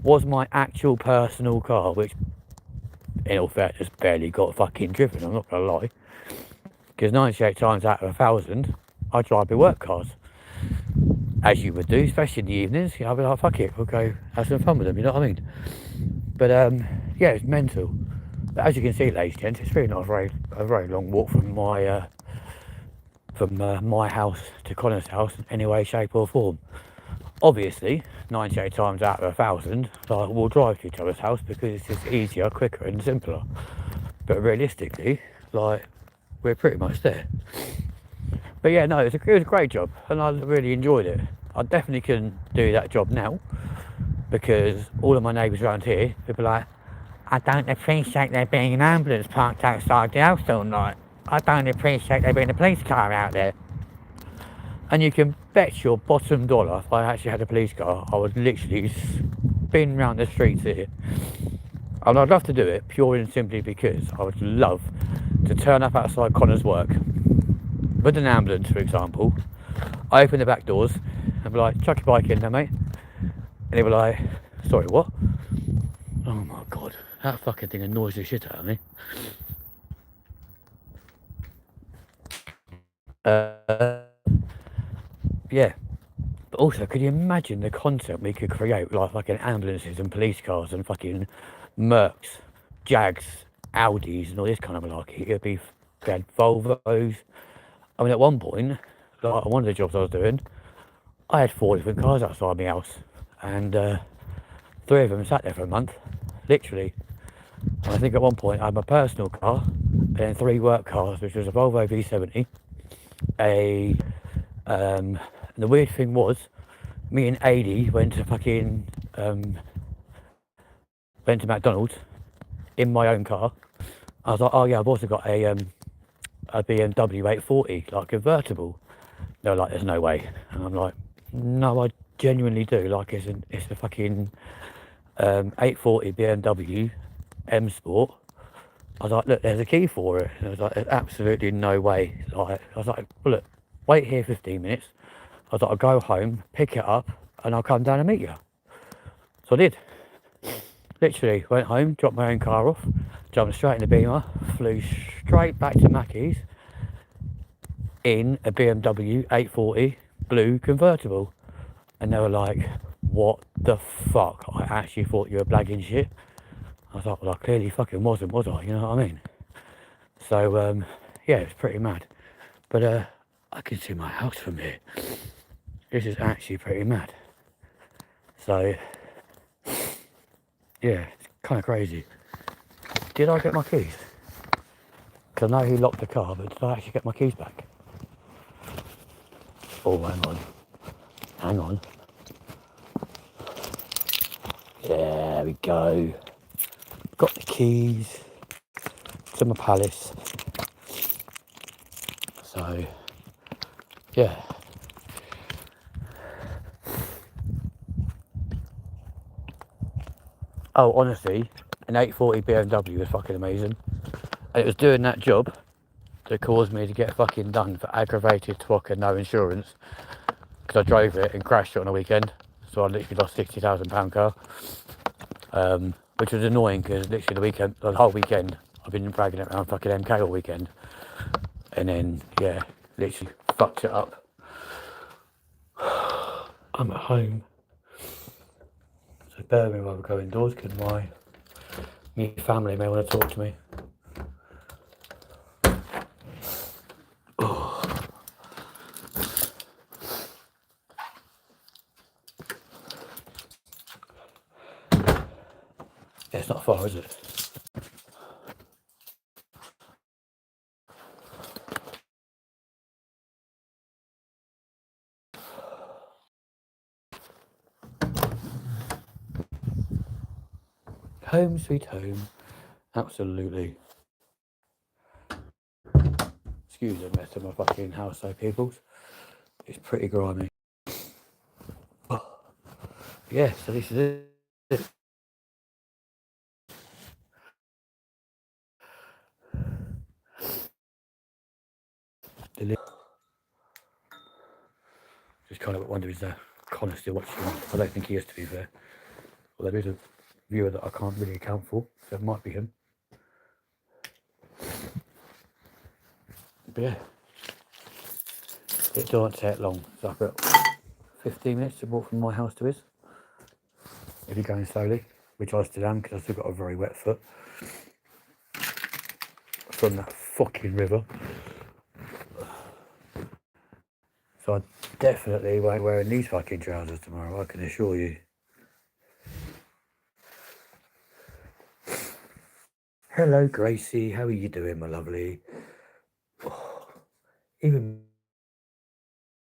was my actual personal car, which in all fairness barely got fucking driven, I'm not gonna lie, because 98 times out of 1,000 I drive my work cars, as you would do, especially in the evenings. You know, I'll be like, fuck it, we'll go have some fun with them, you know what I mean? But yeah, it's mental. But as you can see, ladies and gents, it's really not a very long walk from my house to Connor's house in any way, shape or form. Obviously, 98 times out of 1,000, like, we'll drive to each other's house because it's just easier, quicker and simpler. But realistically, like, we're pretty much there. But yeah, no, it was a great job, and I really enjoyed it. I definitely couldn't do that job now because all of my neighbours around here would be like, I don't appreciate there being an ambulance parked outside the house all night. I don't appreciate there being a police car out there. And you can bet your bottom dollar if I actually had a police car, I would literally spin round the streets here. And I'd love to do it purely and simply because I would love to turn up outside Connor's work with an ambulance, for example. I open the back doors and be like, chuck your bike in there, mate. And he'd be like, sorry, what? Oh my God, that fucking thing annoys the shit out of me. Yeah. But also, could you imagine the content we could create, like fucking ambulances and police cars and fucking Mercs, Jags, Audis and all this kind of malarkey? It'd be, we had Volvos. I mean, at one point, like one of the jobs I was doing, I had 4 different cars outside my house, and 3 of them sat there for a month, literally. And I think at one point I had my personal car, and then 3 work cars, which was a Volvo V70, and the weird thing was, me and AD went to McDonald's in my own car. I was like, oh yeah, I've also got a BMW 840, like convertible. They were like, there's no way. And I'm like, no, I genuinely do. Like, it's a fucking 840 BMW M Sport. I was like, look, there's a key for it. And I was like, there's absolutely no way. Like, I was like, well, look, wait here 15 minutes. I was like, I'll go home, pick it up, and I'll come down and meet you. So I did. Literally went home, dropped my own car off, jumped straight in the Beamer, flew straight back to Mackey's in a BMW 840 blue convertible. And they were like, what the fuck? I actually thought you were blagging shit. I was like, well, I clearly fucking wasn't, was I? You know what I mean? So, yeah, it's pretty mad. But I can see my house from here. This is actually pretty mad. So, yeah, it's kind of crazy. Did I get my keys? Because I know he locked the car, but did I actually get my keys back? Oh, hang on. Hang on. There we go. Got the keys to my palace. So, yeah. Oh, honestly, an 840 BMW was fucking amazing. And it was doing that job that caused me to get fucking done for aggravated TWOC and no insurance. Because I drove it and crashed it on a weekend. So I literally lost £60,000 car. Which was annoying because literally the whole weekend, I've been dragging it around fucking MK all weekend. And then, yeah, literally fucked it up. I'm at home. So bear with me while we go indoors because my family may want to talk to me. Oh. Yeah, it's not far, is it? Home sweet home. Absolutely. Excuse the mess of my fucking house though, peoples. It's pretty grimy. Oh. Yeah, so this is it. Just kind of wonder is Connor still watching? I don't think he is, to be fair. Well, there is a viewer that I can't really account for, so it might be him. But yeah, it don't take long. So I've got 15 minutes to walk from my house to his. If you're going slowly, which I still am because I've still got a very wet foot from that fucking river. So I definitely won't wearing these fucking trousers tomorrow, I can assure you. Hello Gracie, how are you doing, my lovely? Oh, even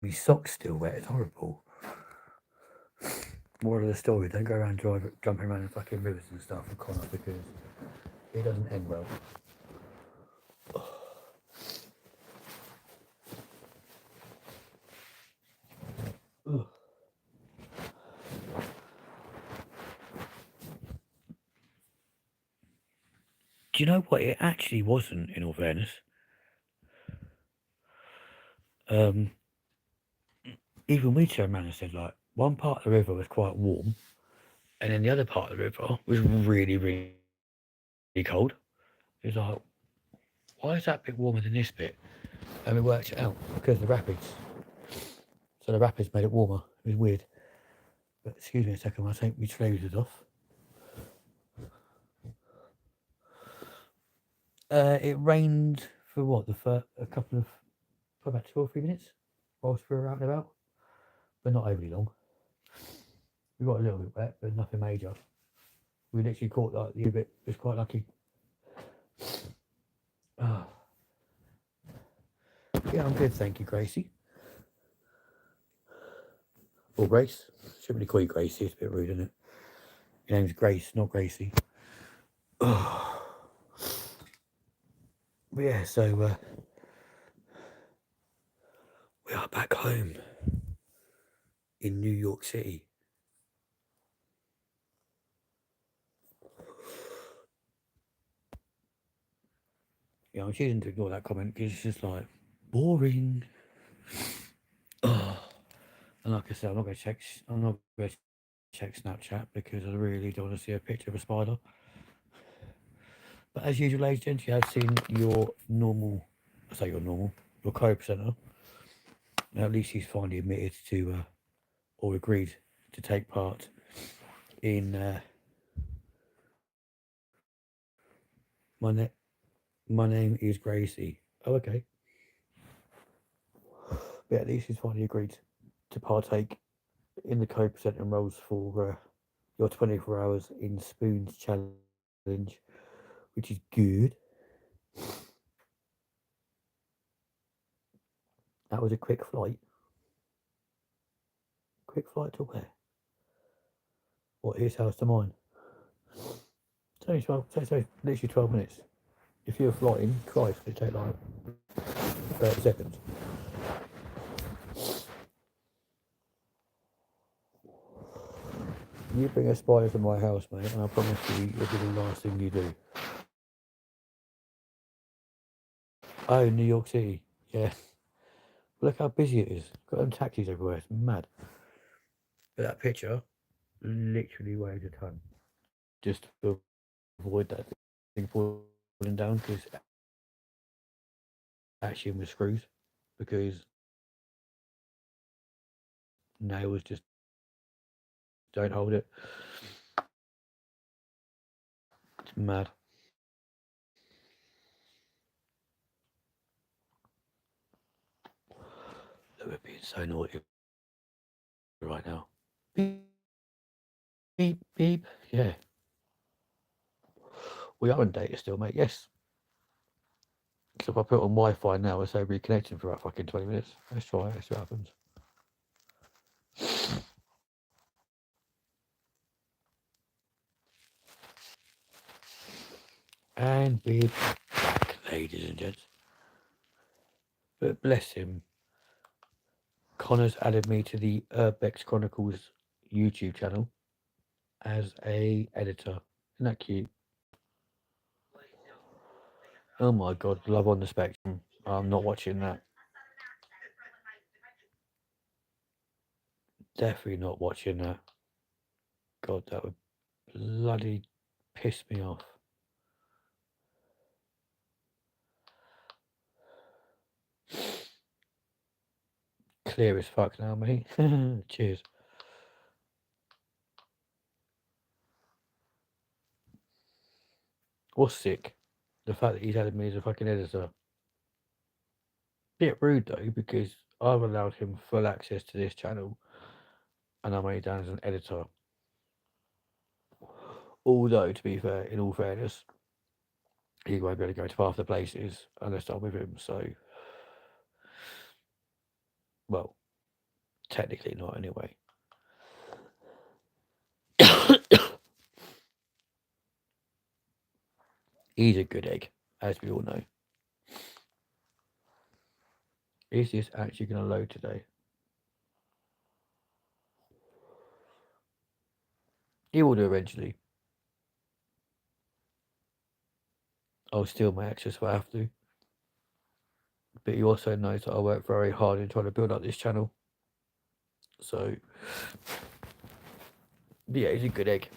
my socks still wet, it's horrible. Moral of the story, don't go around jumping around in fucking rivers and stuff with Connor because it doesn't end well. Ugh. Do you know what? It actually wasn't, in all fairness. Um, Even we turned around and said, like, one part of the river was quite warm, and then the other part of the river was really, really cold. It was like, why is that bit warmer than this bit? And we worked it out because of the rapids. So the rapids made it warmer. It was weird. But excuse me a second, I'll take my trousers off. It rained for what, a couple of, for about 2 or 3 minutes whilst we were out and about, but not overly long. We got a little bit wet, but nothing major. We literally caught like the bit. It was quite lucky. Oh. Yeah, I'm good, thank you, Gracie. Or Grace. Shouldn't really call you Gracie. It's a bit rude, isn't it? Your name's Grace, not Gracie. Oh. But yeah, so we are back home in New York City. Yeah, I'm choosing to ignore that comment because it's just like boring. Oh. And like I said, I'm not going to check. I'm not going to check Snapchat because I really don't want to see a picture of a spider. But as usual, ladies and gents, you have seen your normal. I say your co-presenter. Now at least he's finally admitted to or agreed to take part in my ne- my name is Gracie. Oh, okay. But at least he's finally agreed to partake in the co-presenting roles for your 24 hours in spoons challenge, which is good. That was a quick flight. Quick flight to where? What, his house to mine? It's only 12, so literally 12 minutes. If you're flying, Christ, it'd take like 30 seconds. You bring a spider to my house, mate, and I promise you it'll be the last thing you do. Oh, New York City. Yeah. Look how busy it is. Got them taxis everywhere. It's mad. But that picture literally weighs a ton. Just to avoid that thing falling down because actually with screws because nails just don't hold it. It's mad. They were being so naughty right now. Beep, beep, beep. Yeah. We are on data still, mate. Yes. So if I put on Wi-Fi now, it's say reconnecting for about fucking 20 minutes. Let's try it. Let's see what happens. And we're back, ladies and gents. But bless him, Connor's added me to the Urbex Chronicles YouTube channel as a editor. Isn't that cute? Oh my god, Love on the Spectrum. I'm not watching that. Definitely not watching that. God, that would bloody piss me off. Clear as fuck now, mate. Cheers. What's sick? The fact that he's added me as a fucking editor. Bit rude though, because I've allowed him full access to this channel and I'm only down as an editor. Although, to be fair, in all fairness, he won't be able to go to half the places unless I'm with him, so well, technically not anyway. He's a good egg, as we all know. Is this actually going to load today? He will do eventually. I'll steal my access if I have to. But he also knows that I work very hard in trying to build up this channel. So, yeah, he's a good egg.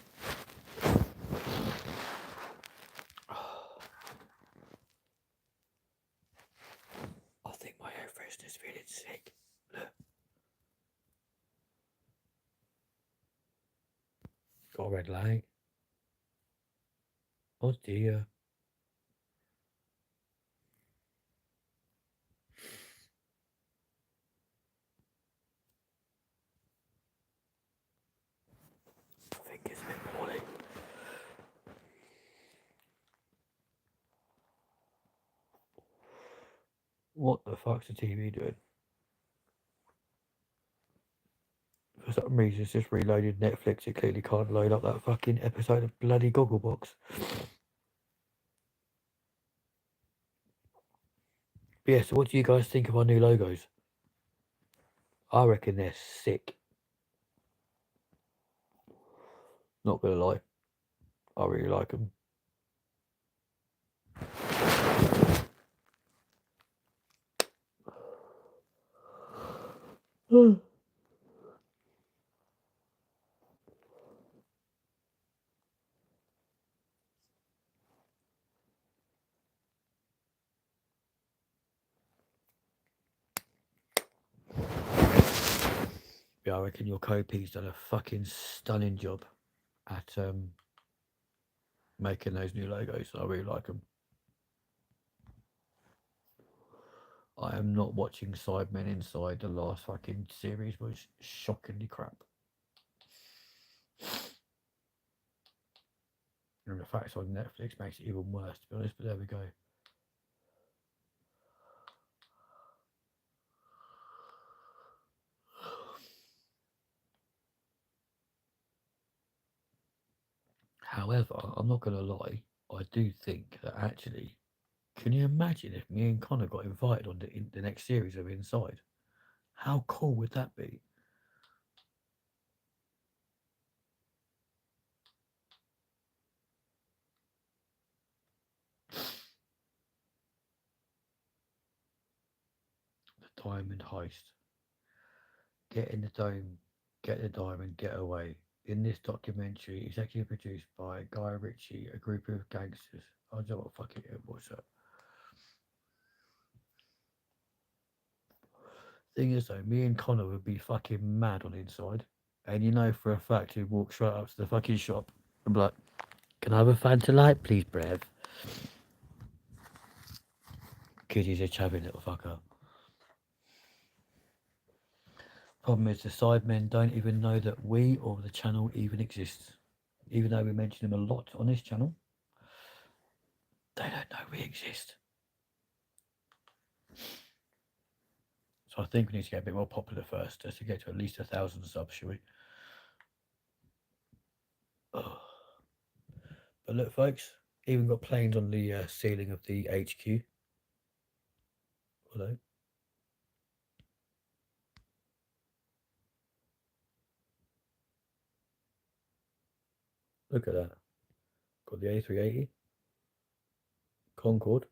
I think my air freshener's feeling sick. Look. Got a red light. Oh dear. I think it's a bit poorly. What the fuck's the TV doing? For some reason, it's just reloaded Netflix. It clearly can't load up that fucking episode of bloody Gogglebox. But yeah, so what do you guys think of our new logos? I reckon they're sick. Not gonna lie. I really like them. Yeah, I reckon your Kopi's done a fucking stunning job at making those new logos. I really like them. I am not watching Sidemen Inside. The last fucking series was shockingly crap. And the fact it's on Netflix makes it even worse, to be honest, but there we go. However, I'm not going to lie, I do think that actually, can you imagine if me and Connor got invited on the next series of Inside? How cool would that be? The Diamond Heist. Get in the dome, get the diamond, get away. In this documentary, it's actually produced by Guy Ritchie, a group of gangsters. I don't know what fucking it was. Thing is though, me and Connor would be fucking mad on Inside. And you know for a fact he'd walk straight up to the fucking shop and be like, "Can I have a Fanta Light, please, Brev?" Because he's a chavvy little fucker. Problem is, the Sidemen don't even know that we or the channel even exists. Even though we mention them a lot on this channel, they don't know we exist. So I think we need to get a bit more popular first, just to get to at least 1,000 subs, shall we? Oh. But look, folks, even got planes on the ceiling of the HQ. Hello. Look at that. Got the A380, Concorde,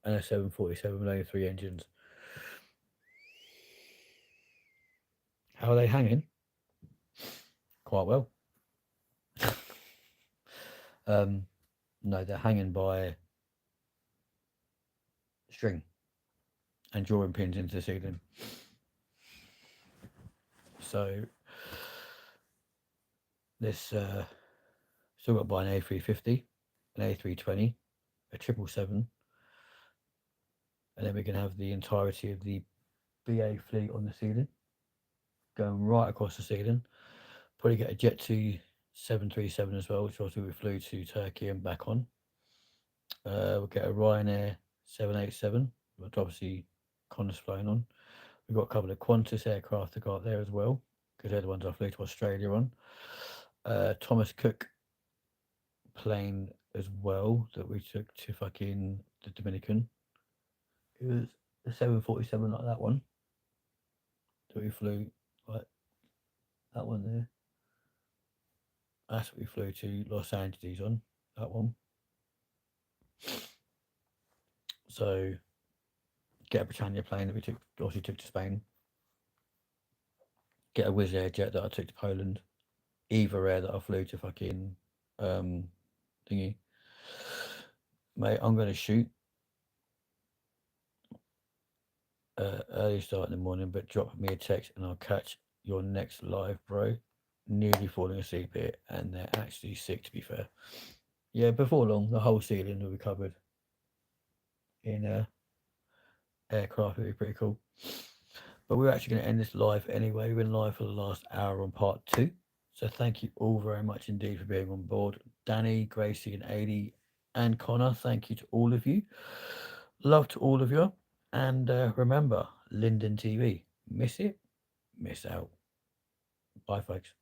and a 747 with only 3 engines. How are they hanging? Quite well. No, they're hanging by string and drawing pins into the ceiling. So this still got to buy an A350, an A320, a 777, and then we can have the entirety of the BA fleet on the ceiling, going right across the ceiling. Probably get a Jet 2 737 as well, which also we flew to Turkey and back on. We'll get a Ryanair 787, which obviously Connor's flown on. We've got a couple of Qantas aircraft to go up there as well, because they're the ones I flew to Australia on. Thomas Cook plane as well that we took to fucking the Dominican. It was the 747 like that one that we flew, like that one there. That's what we flew to Los Angeles on, that one. So get a Britannia plane that we took, obviously took to Spain. Get a Wizz Air jet that I took to Poland. Either Air that I flew to fucking thingy. Mate, I'm gonna shoot early start in the morning, but drop me a text and I'll catch your next live, bro. Nearly falling asleep here, and they're actually sick, to be fair. Yeah, before long, the whole ceiling will be covered in aircraft. It'll be pretty cool. But we're actually going to end this live anyway. We've been live for the last hour on part 2. So thank you all very much indeed for being on board. Danny, Gracie, and Adi, and Connor, thank you to all of you. Love to all of you. And remember, Linden TV. Miss it, miss out. Bye, folks.